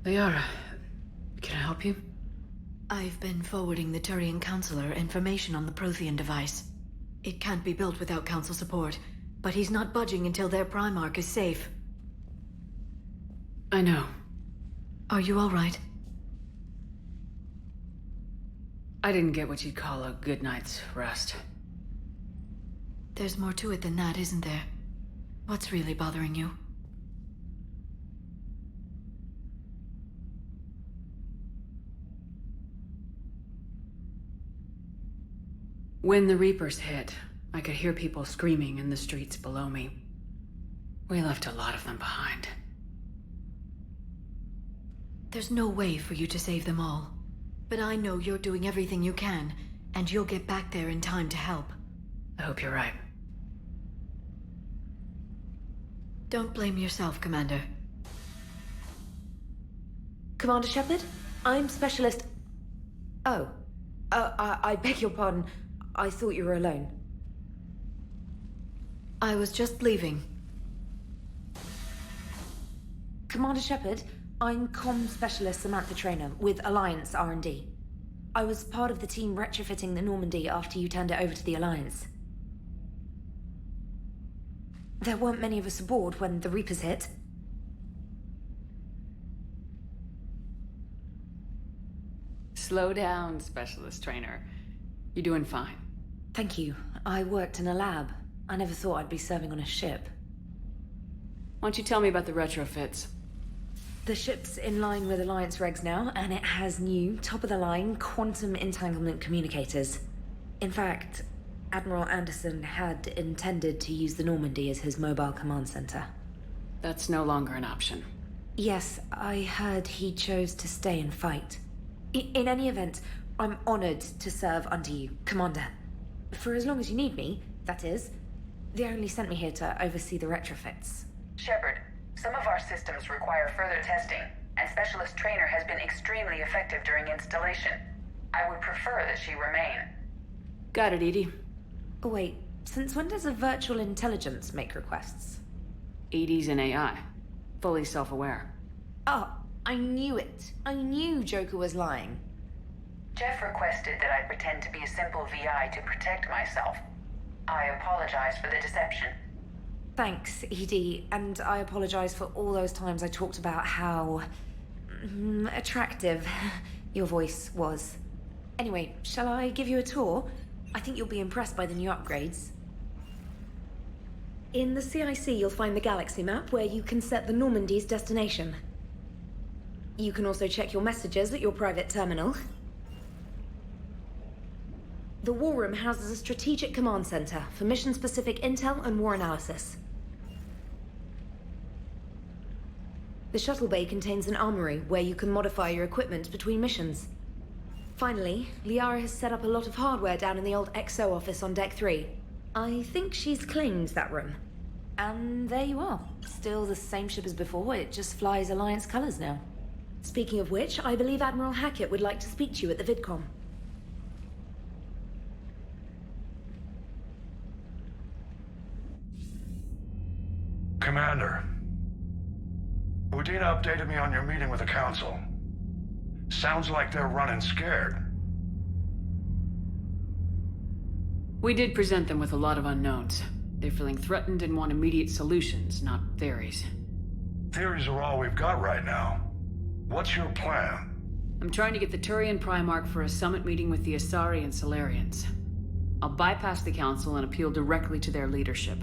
Liara, can I help you? I've been forwarding the Turian Counselor information on the Prothean device. It can't be built without Council support, but he's not budging until their Primarch is safe. I know. Are you all right? I didn't get what you'd call a good night's rest. There's more to it than that, isn't there? What's really bothering you? When the Reapers hit, I could hear people screaming in the streets below me. We left a lot of them behind. There's no way for you to save them all. But I know you're doing everything you can, and you'll get back there in time to help. I hope you're right. Don't blame yourself, Commander. Commander Shepard? I'm Specialist... Oh. I beg your pardon. I thought you were alone. I was just leaving. Commander Shepard, I'm Comm Specialist Samantha Traynor with Alliance R&D. I was part of the team retrofitting the Normandy after you turned it over to the Alliance. There weren't many of us aboard when the Reapers hit. Slow down, Specialist Trainer. You're doing fine. Thank you. I worked in a lab. I never thought I'd be serving on a ship. Why don't you tell me about the retrofits? The ship's in line with Alliance regs now, and it has new, top-of-the-line quantum entanglement communicators. In fact, Admiral Anderson had intended to use the Normandy as his mobile command center. That's no longer an option. Yes, I heard he chose to stay and fight. In any event, I'm honored to serve under you, Commander. For as long as you need me, that is. They only sent me here to oversee the retrofits. Shepard, some of our systems require further testing, and Specialist Trainer has been extremely effective during installation. I would prefer that she remain. Got it, EDI. Oh wait, since when does a virtual intelligence make requests? EDI's an AI. Fully self-aware. Oh, I knew it. I knew Joker was lying. Jeff requested that I pretend to be a simple VI to protect myself. I apologize for the deception. Thanks, ED, and I apologize for all those times I talked about how... attractive your voice was. Anyway, shall I give you a tour? I think you'll be impressed by the new upgrades. In the CIC, you'll find the galaxy map where you can set the Normandy's destination. You can also check your messages at your private terminal. The War Room houses a strategic command center for mission-specific intel and war analysis. The shuttle bay contains an armory where you can modify your equipment between missions. Finally, Liara has set up a lot of hardware down in the old XO office on Deck 3. I think she's claimed that room. And there you are. Still the same ship as before, it just flies Alliance colors now. Speaking of which, I believe Admiral Hackett would like to speak to you at the VidCom. Udina updated me on your meeting with the Council. Sounds like they're running scared. We did present them with a lot of unknowns. They're feeling threatened and want immediate solutions, not theories. Theories are all we've got right now. What's your plan? I'm trying to get the Turian Primarch for a summit meeting with the Asari and Solarians. I'll bypass the Council and appeal directly to their leadership.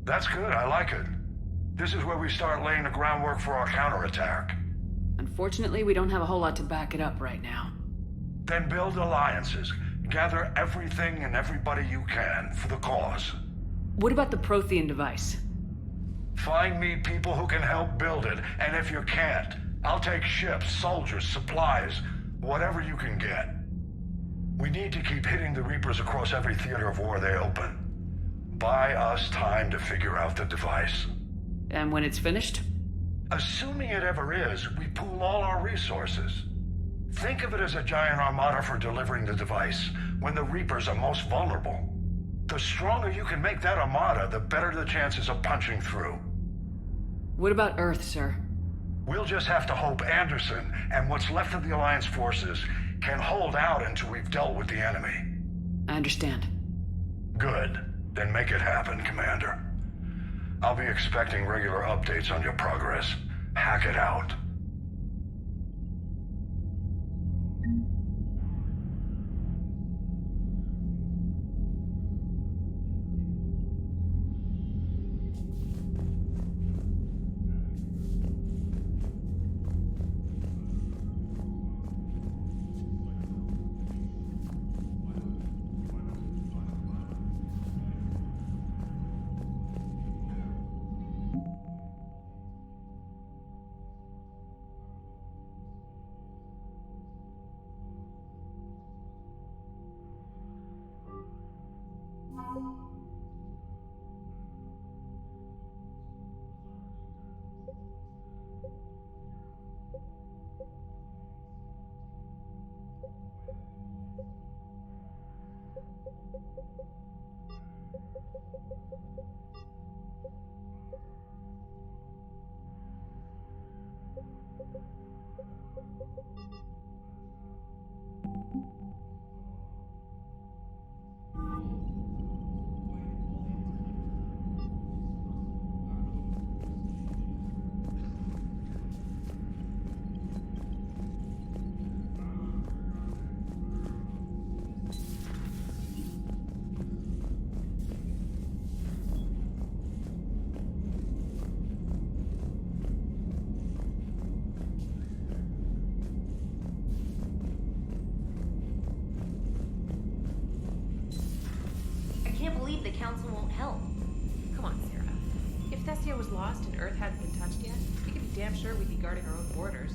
That's good, I like it. This is where we start laying the groundwork for our counterattack. Unfortunately, we don't have a whole lot to back it up right now. Then build alliances. Gather everything and everybody you can for the cause. What about the Prothean device? Find me people who can help build it, and if you can't, I'll take ships, soldiers, supplies, whatever you can get. We need to keep hitting the Reapers across every theater of war they open. Buy us time to figure out the device. And when it's finished? Assuming it ever is, we pool all our resources. Think of it as a giant armada for delivering the device, when the Reapers are most vulnerable. The stronger you can make that armada, the better the chances of punching through. What about Earth, sir? We'll just have to hope Anderson and what's left of the Alliance forces can hold out until we've dealt with the enemy. I understand. Good. Then make it happen, Commander. I'll be expecting regular updates on your progress. Hack it out. I can't believe the Council won't help. Come on, Sarah. If Thessia was lost and Earth hadn't been touched yet, we could be damn sure we'd be guarding our own borders.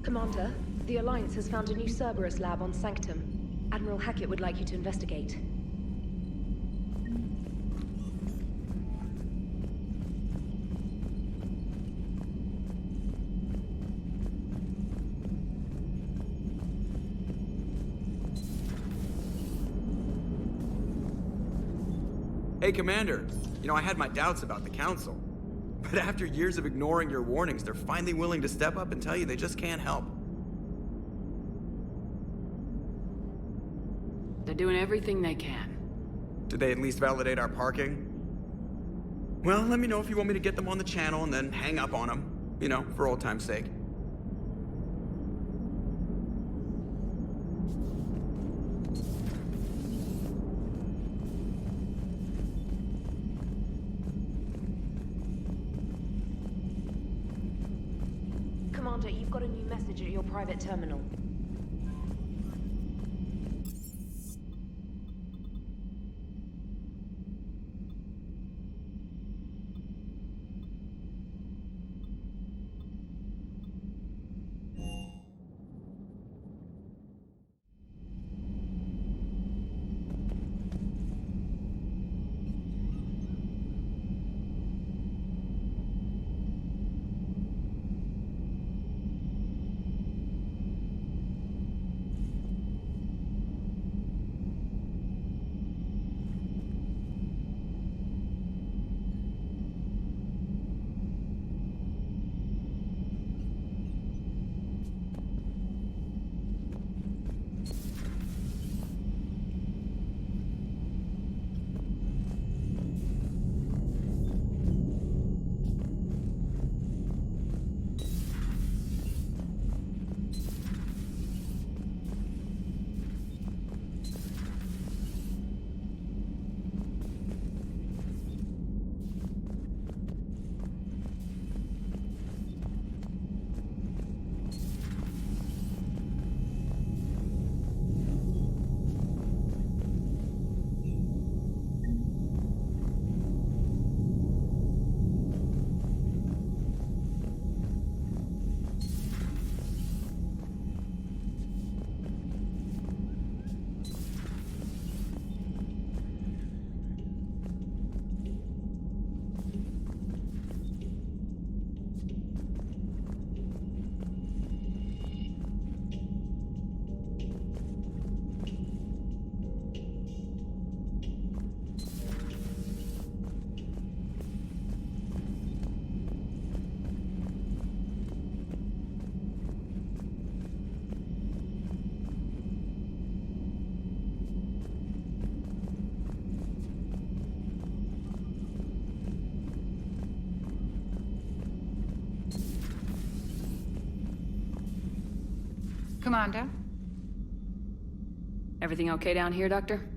Commander, the Alliance has found a new Cerberus lab on Sanctum. Admiral Hackett would like you to investigate. Hey, Commander. You know, I had my doubts about the Council. But after years of ignoring your warnings, they're finally willing to step up and tell you they just can't help. They're doing everything they can. Did they at least validate our parking? Well, let me know if you want me to get them on the channel and then hang up on them. You know, for old time's sake. Commander, you've got a new message at your private terminal. Commander. Everything okay down here, Doctor?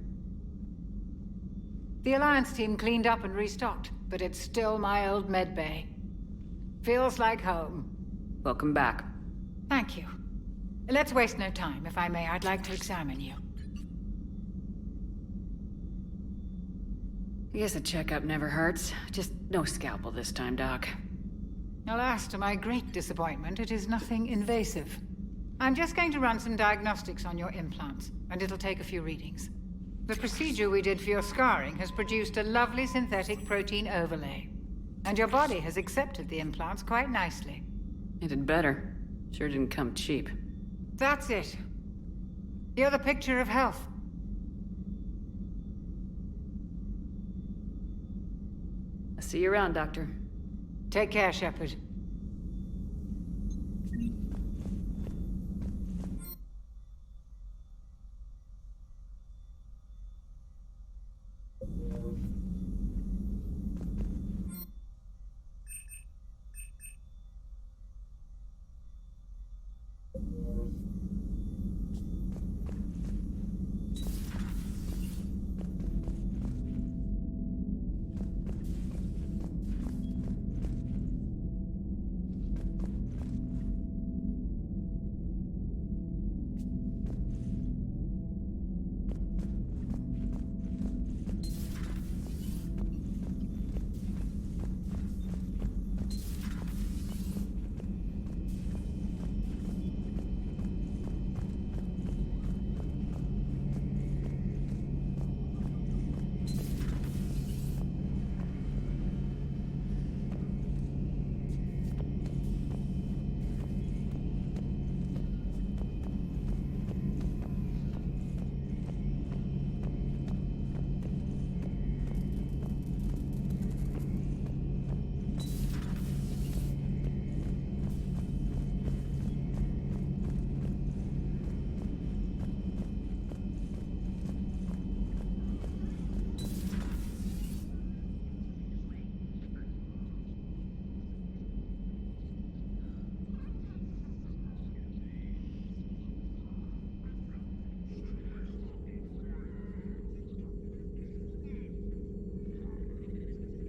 The Alliance team cleaned up and restocked, but it's still my old med bay. Feels like home. Welcome back. Thank you. Let's waste no time. If I may, I'd like to examine you. I guess a checkup never hurts. Just no scalpel this time, Doc. Alas, to my great disappointment, it is nothing invasive. I'm just going to run some diagnostics on your implants, and it'll take a few readings. The procedure we did for your scarring has produced a lovely synthetic protein overlay. And your body has accepted the implants quite nicely. It did better. Sure didn't come cheap. That's it. You're the picture of health. I'll see you around, Doctor. Take care, Shepard.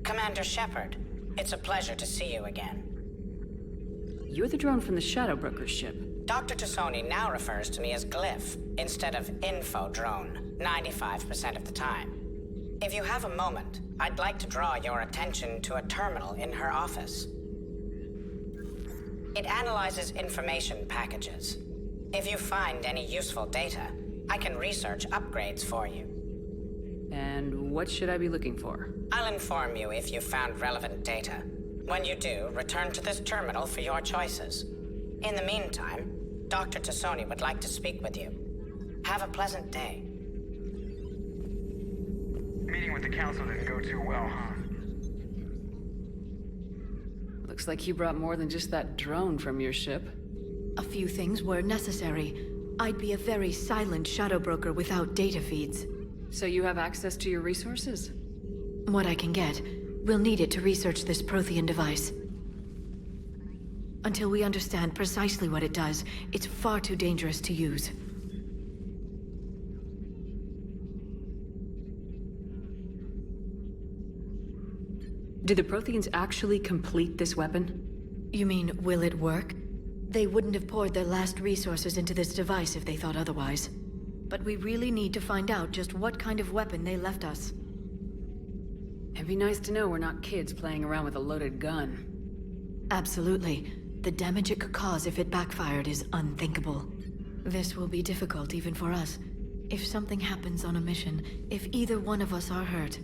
Commander Shepard, it's a pleasure to see you again. You're the drone from the Shadow Broker ship. Dr. Tassoni now refers to me as Glyph instead of Info Drone, 95% of the time. If you have a moment, I'd like to draw your attention to a terminal in her office. It analyzes information packages. If you find any useful data, I can research upgrades for you. And what should I be looking for? I'll inform you if you found relevant data. When you do, return to this terminal for your choices. In the meantime, Dr. Tassoni would like to speak with you. Have a pleasant day. Meeting with the council didn't go too well, huh? Looks like you brought more than just that drone from your ship. A few things were necessary. I'd be a very silent shadow broker without data feeds. So you have access to your resources? What I can get. We'll need it to research this Prothean device. Until we understand precisely what it does, it's far too dangerous to use. Did the Protheans actually complete this weapon? You mean, will it work? They wouldn't have poured their last resources into this device if they thought otherwise. But we really need to find out just what kind of weapon they left us. It'd be nice to know we're not kids playing around with a loaded gun. Absolutely. The damage it could cause if it backfired is unthinkable. This will be difficult even for us. If something happens on a mission, if either one of us are hurt.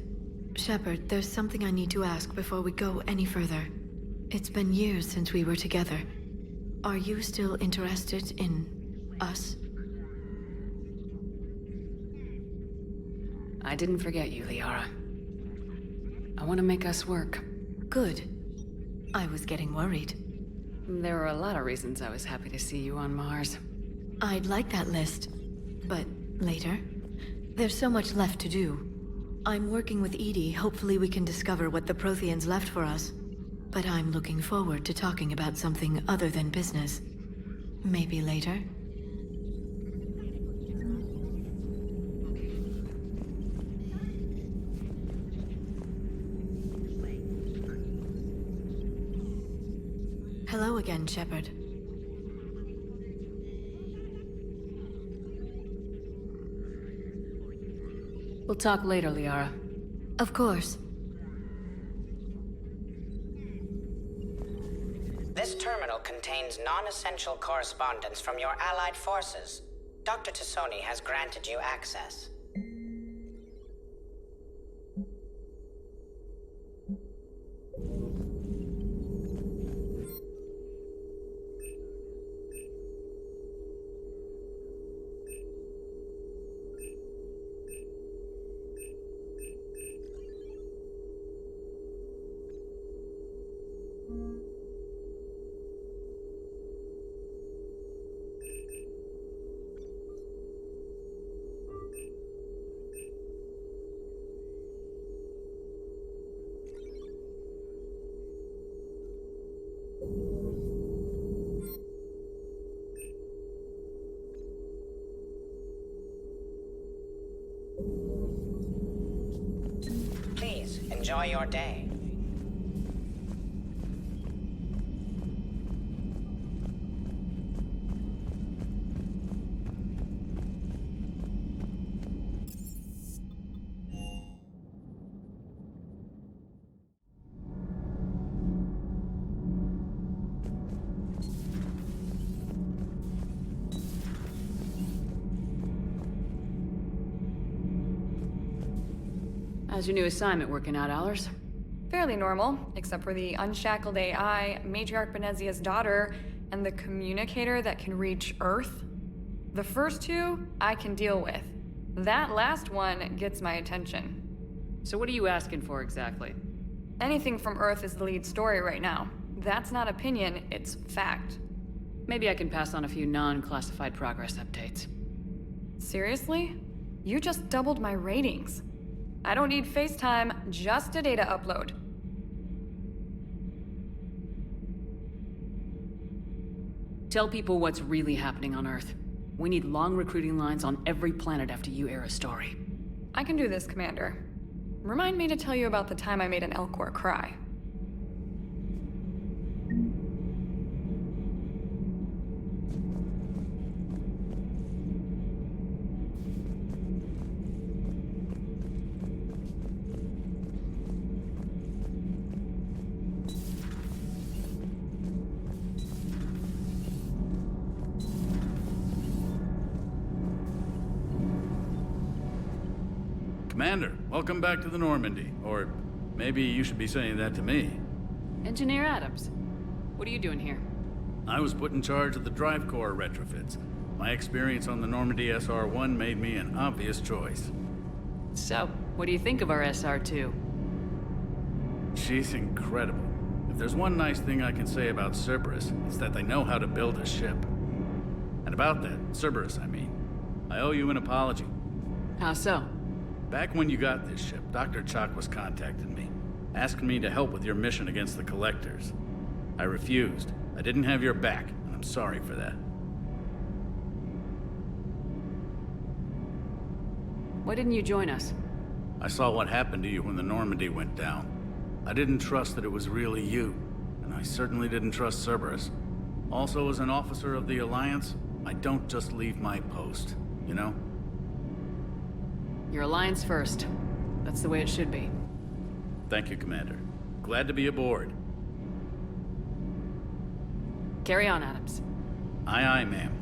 Shepard, there's something I need to ask before we go any further. It's been years since we were together. Are you still interested in us? I didn't forget you, Liara. I want to make us work. Good. I was getting worried. There were a lot of reasons I was happy to see you on Mars. I'd like that list. But later? There's so much left to do. I'm working with EDI. Hopefully we can discover what the Protheans left for us. But I'm looking forward to talking about something other than business. Maybe later? Hello again, Shepard. We'll talk later, Liara. Of course. This terminal contains non-essential correspondence from your allied forces. Dr. Tassoni has granted you access. Please, enjoy your day. How's your new assignment working out, Allers? Fairly normal, except for the unshackled AI, Matriarch Benezia's daughter, and the communicator that can reach Earth. The first two, I can deal with. That last one gets my attention. So what are you asking for exactly? Anything from Earth is the lead story right now. That's not opinion, it's fact. Maybe I can pass on a few non-classified progress updates. Seriously? You just doubled my ratings. I don't need FaceTime, just a data upload. Tell people what's really happening on Earth. We need long recruiting lines on every planet after you air a story. I can do this, Commander. Remind me to tell you about the time I made an Elcor cry. Commander, welcome back to the Normandy. Or maybe you should be saying that to me. Engineer Adams, what are you doing here? I was put in charge of the drive core retrofits. My experience on the Normandy SR-1 made me an obvious choice. So, what do you think of our SR-2? She's incredible. If there's one nice thing I can say about Cerberus, it's that they know how to build a ship. And about that, Cerberus, I mean, I owe you an apology. How so? Back when you got this ship, Dr. Chakwas contacted me, asking me to help with your mission against the Collectors. I refused. I didn't have your back, and I'm sorry for that. Why didn't you join us? I saw what happened to you when the Normandy went down. I didn't trust that it was really you, and I certainly didn't trust Cerberus. Also, as an officer of the Alliance, I don't just leave my post, you know? Your Alliance first. That's the way it should be. Thank you, Commander. Glad to be aboard. Carry on, Adams. Aye, aye, ma'am.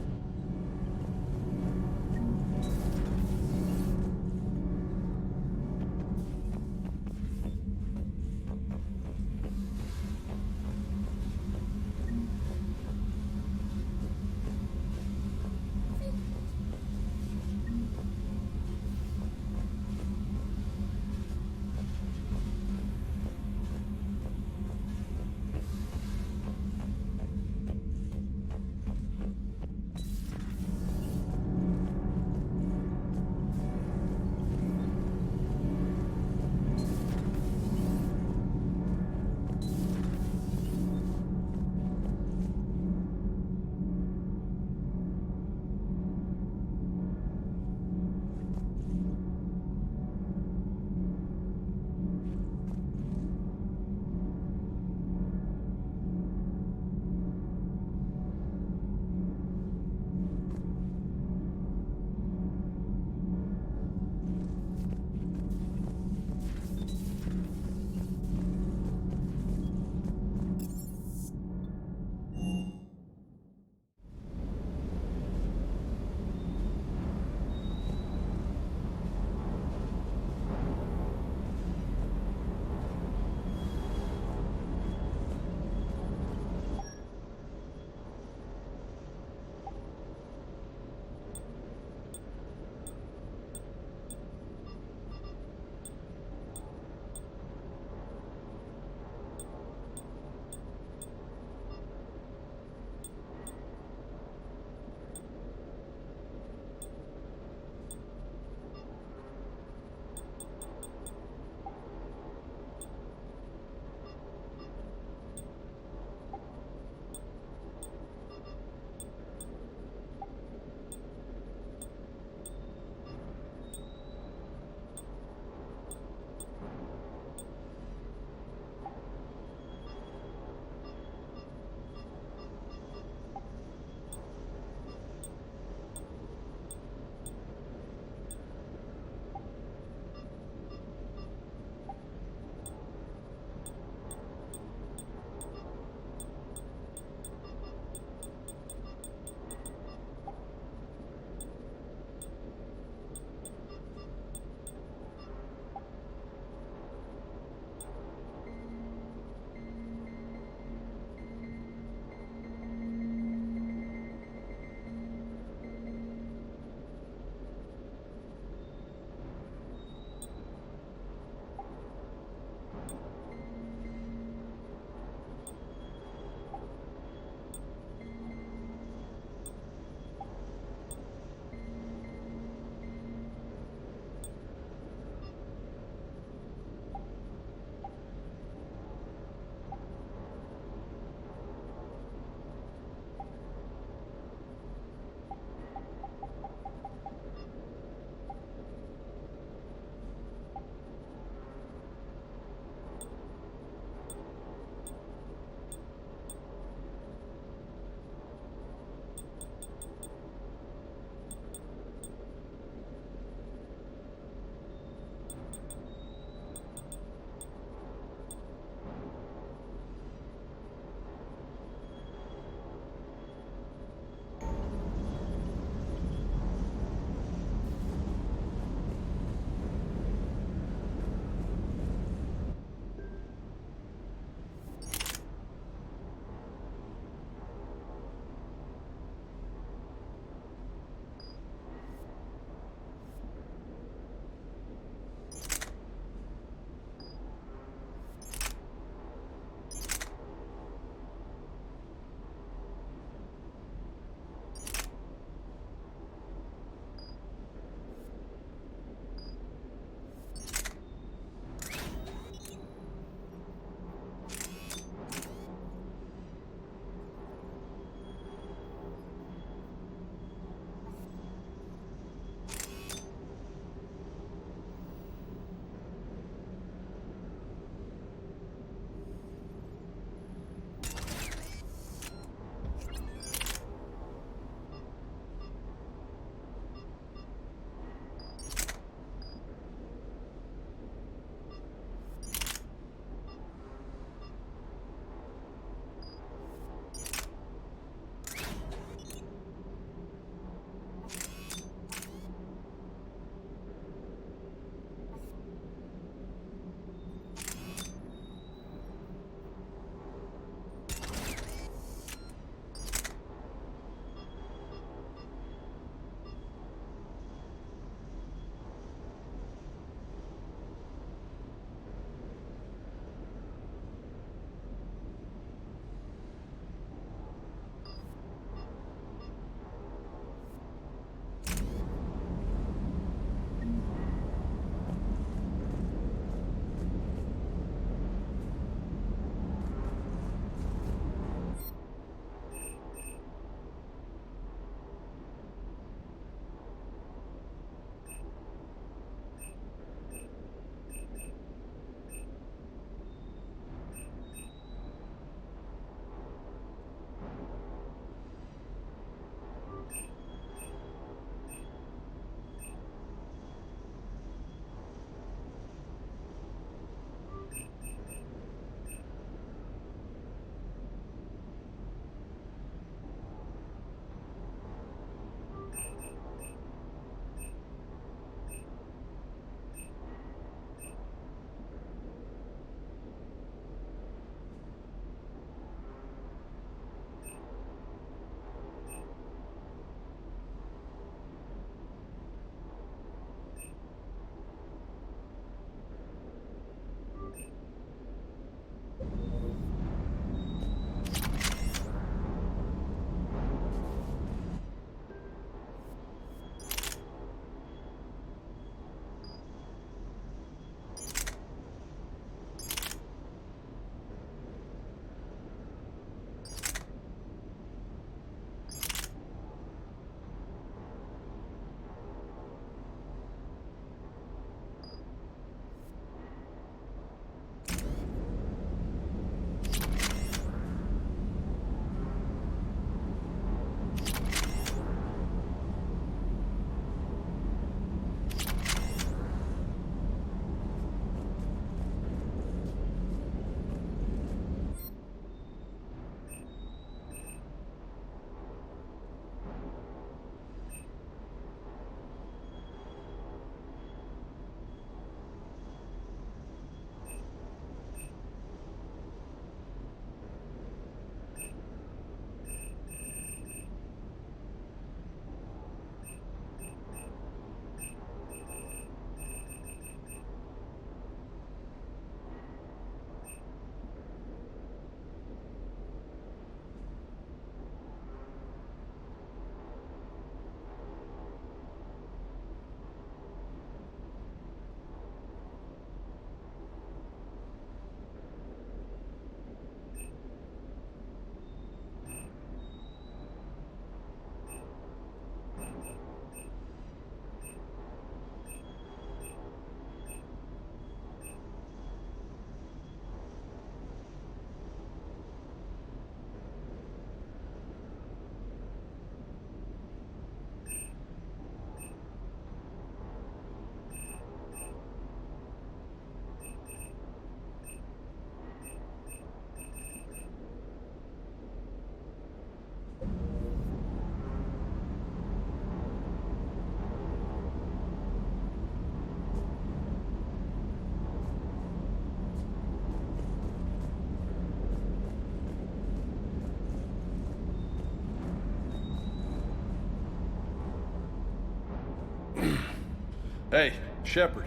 Hey, Shepard.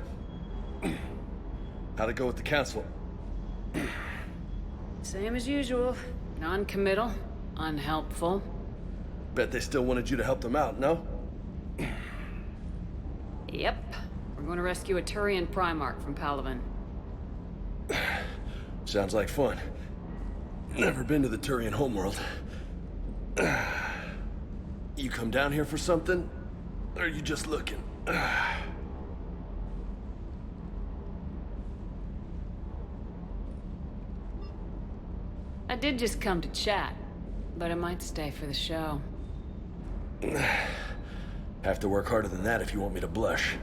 How'd it go with the council? Same as usual. Non-committal, unhelpful. Bet they still wanted you to help them out, no? Yep. We're going to rescue a Turian Primarch from Palaven. Sounds like fun. Never been to the Turian homeworld. You come down here for something? Or are you just looking? I did just come to chat, but I might stay for the show. Have to work harder than that if you want me to blush.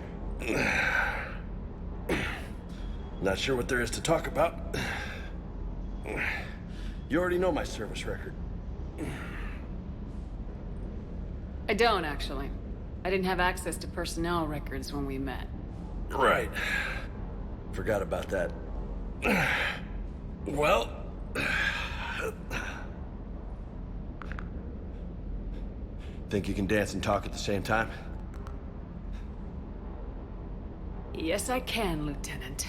Not sure what there is to talk about. You already know my service record. I don't, actually. I didn't have access to personnel records when we met. Right. Forgot about that. Well... Think you can dance and talk at the same time? Yes, I can, Lieutenant.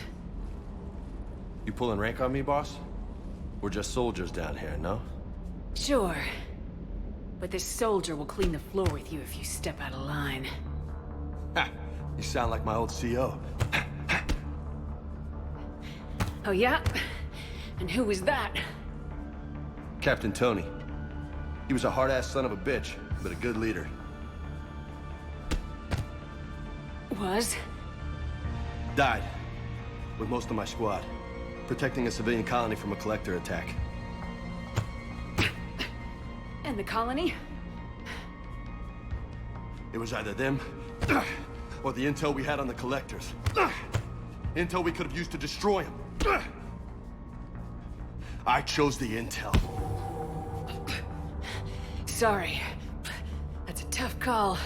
You pulling rank on me, boss? We're just soldiers down here, no? Sure. But this soldier will clean the floor with you if you step out of line. Ha! You sound like my old CO. Oh, yeah? And who was that? Captain Tony. He was a hard-ass son of a bitch, but a good leader. Was? Died. With most of my squad. Protecting a civilian colony from a collector attack. And the colony? It was either them, or the intel we had on the collectors. Intel we could have used to destroy them. I chose the intel. Sorry. That's a tough call.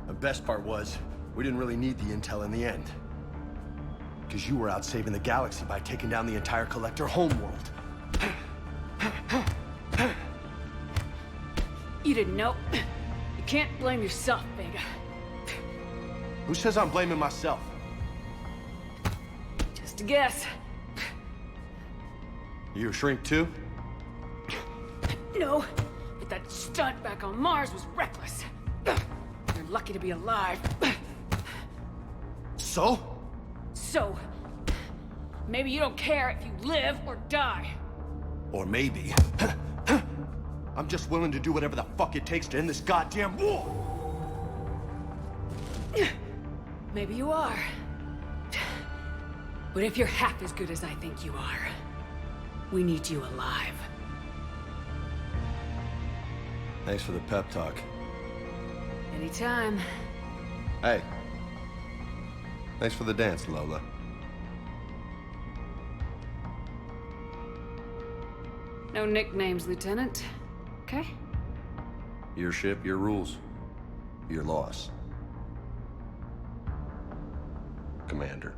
The best part was, we didn't really need the intel in the end. Because you were out saving the galaxy by taking down the entire Collector homeworld. You didn't know. You can't blame yourself, Vega. Who says I'm blaming myself? Just a guess. You a shrink too? No, but that stunt back on Mars was reckless. You're lucky to be alive. So? So, maybe you don't care if you live or die. Or maybe... I'm just willing to do whatever the fuck it takes to end this goddamn war! Maybe you are. But if you're half as good as I think you are, we need you alive. Thanks for the pep talk. Anytime. Hey. Thanks for the dance, Lola. No nicknames, Lieutenant. Okay? Your ship, your rules. Your loss. Commander.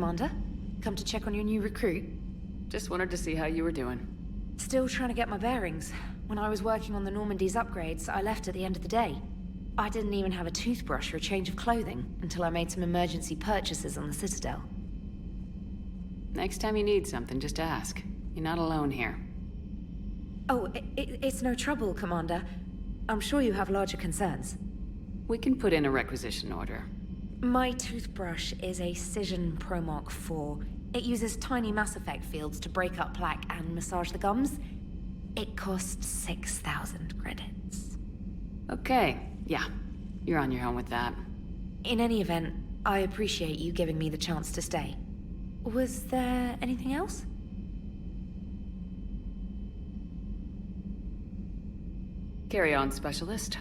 Commander. Come to check on your new recruit. Just wanted to see how you were doing. Still trying to get my bearings. When I was working on the Normandy's upgrades, I left at the end of the day. I didn't even have a toothbrush or a change of clothing until I made some emergency purchases on the Citadel. Next time you need something, just ask. You're not alone here. Oh, it's no trouble, Commander. I'm sure you have larger concerns. We can put in a requisition order. My toothbrush is a Cision Pro Mark IV. It uses tiny Mass Effect fields to break up plaque and massage the gums. It costs 6,000 credits. Okay, yeah. You're on your own with that. In any event, I appreciate you giving me the chance to stay. Was there anything else? Carry on, Specialist.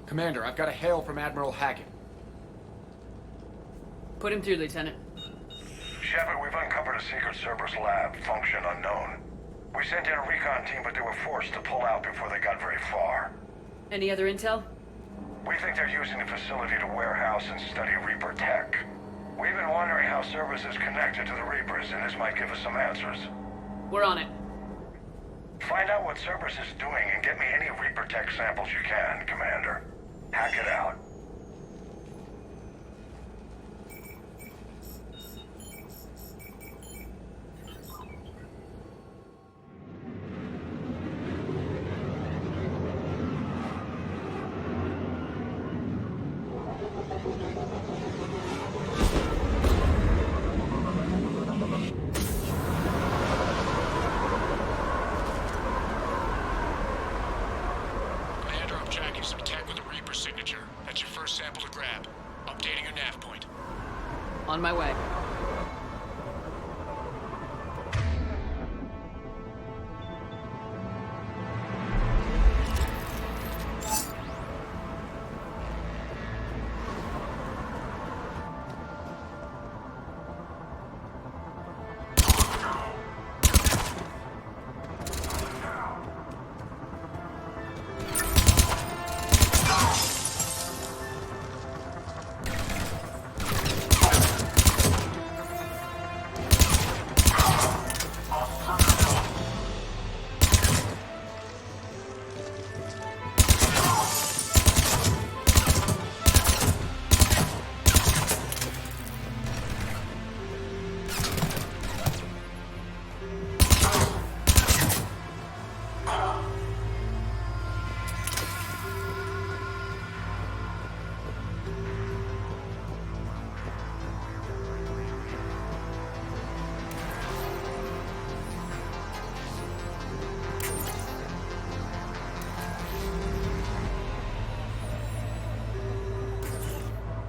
Commander, I've got a hail from Admiral Hackett. Put him through, Lieutenant. Shepard, we've uncovered a secret Cerberus lab, function unknown. We sent in a recon team, but they were forced to pull out before they got very far. Any other intel? We think they're using the facility to warehouse and study Reaper tech. We've been wondering how Cerberus is connected to the Reapers, and this might give us some answers. We're on it. Find out what Cerberus is doing and get me any Reaper tech samples you can, Commander. Hack it out. On my way.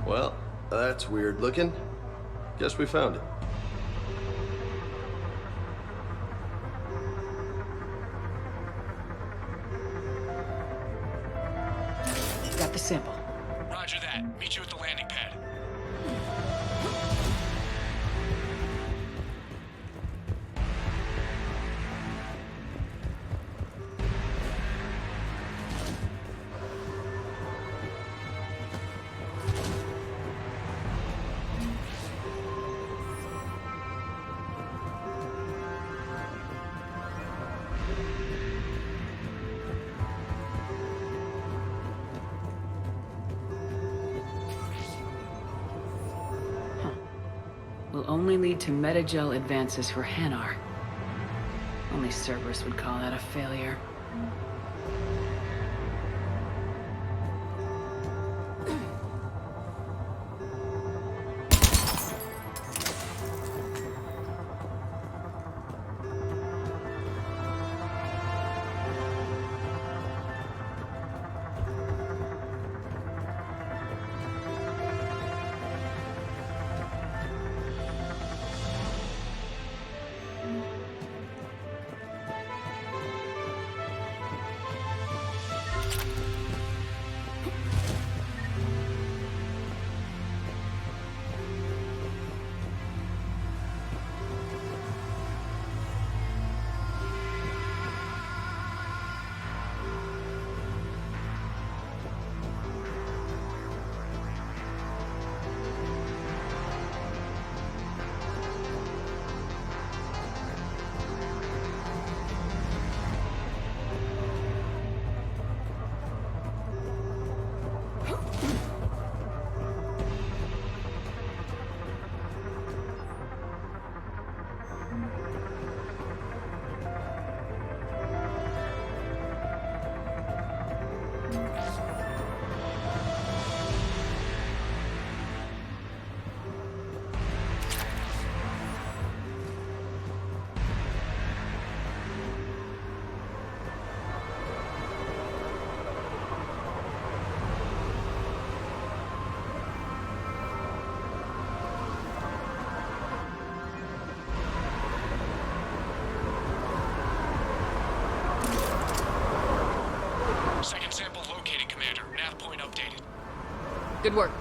Well, that's weird looking. Guess we found it. Got the sample. Roger that. Meet you at the landing pad. Will only lead to metagel advances for Hanar. Only Cerberus would call that a failure. Good work.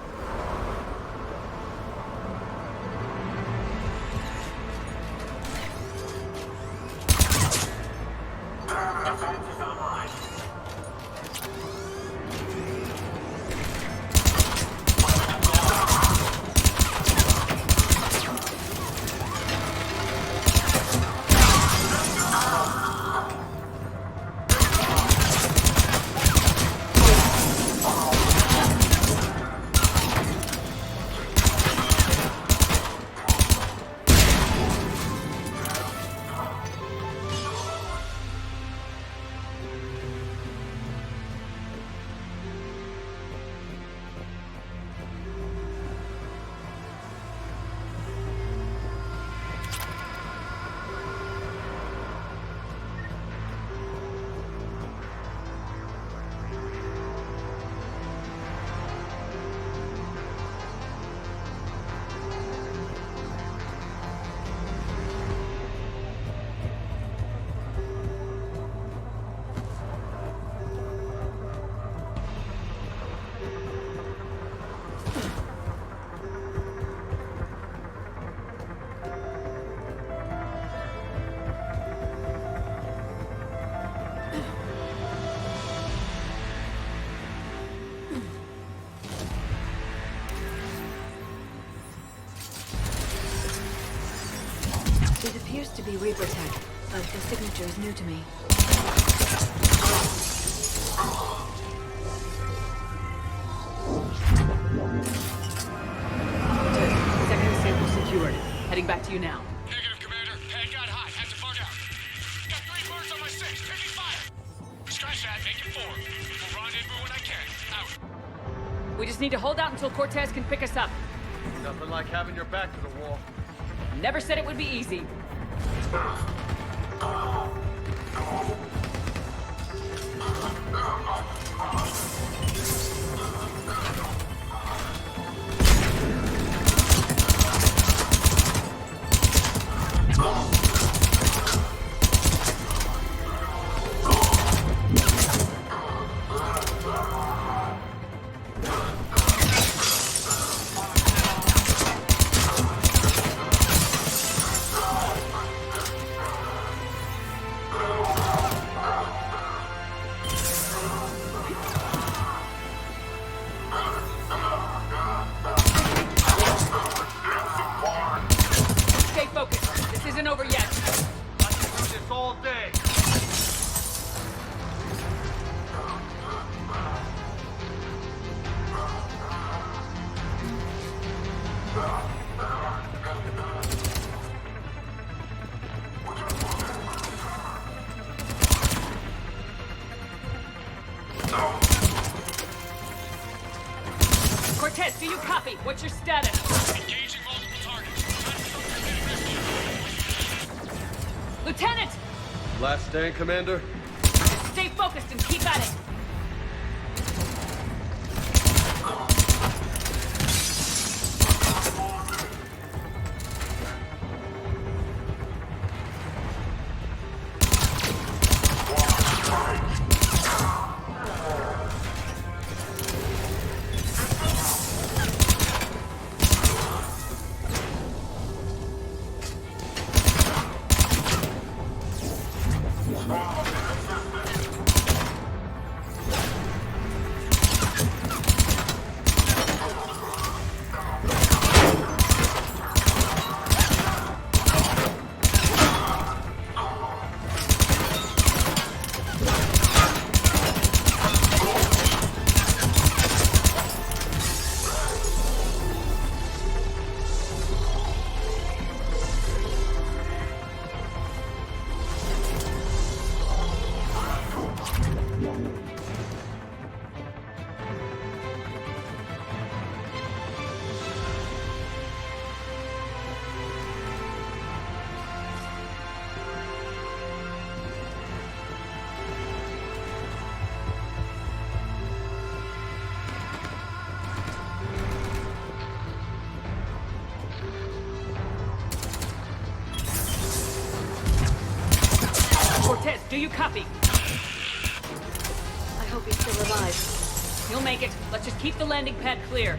It appears to be Reaper tech, but the signature is new to me. Second sample secured. Heading back to you now. Negative, Commander. Pad got hot. Had to bug out. Got 3 birds on my 6. Taking fire. Scratch that. Make it 4. We'll rendezvous when I can. Out. We just need to hold out until Cortez can pick us up. Nothing like having your back to the wall. Never said it would be easy. Cortez, do you copy? What's your status? Engaging multiple targets. Lieutenant! Last stand, Commander? Stay focused and keep at it. Cortez, do you copy? I hope he's still alive. You'll make it. Let's just keep the landing pad clear.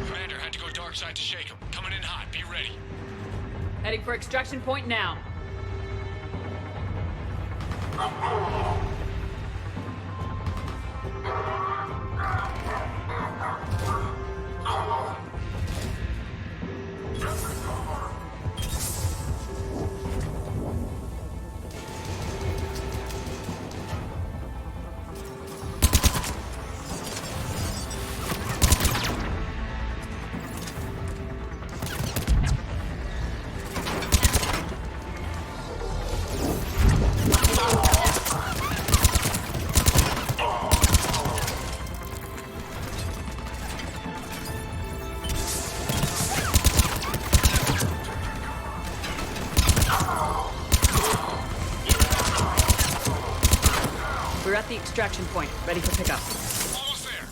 Commander, had to go dark side to shake him. Coming in hot. Be ready. Heading for extraction point now. We're at the extraction point, ready for pickup. Almost there.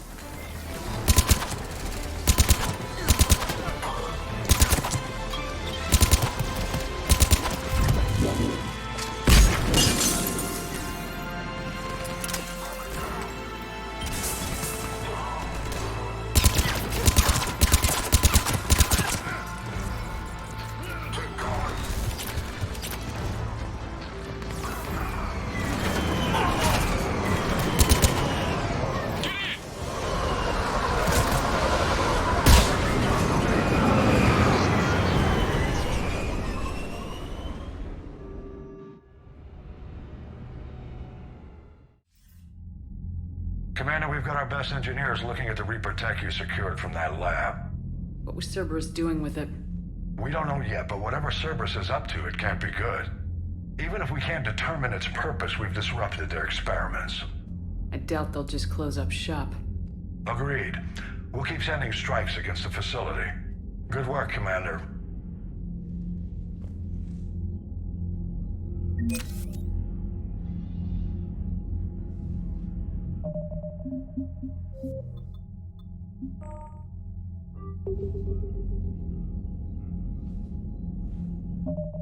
Commander, we've got our best engineers looking at the Reaper tech you secured from that lab. What was Cerberus doing with it? We don't know yet, but whatever Cerberus is up to, it can't be good. Even if we can't determine its purpose, we've disrupted their experiments. I doubt they'll just close up shop. Agreed. We'll keep sending strikes against the facility. Good work, Commander. Thank you.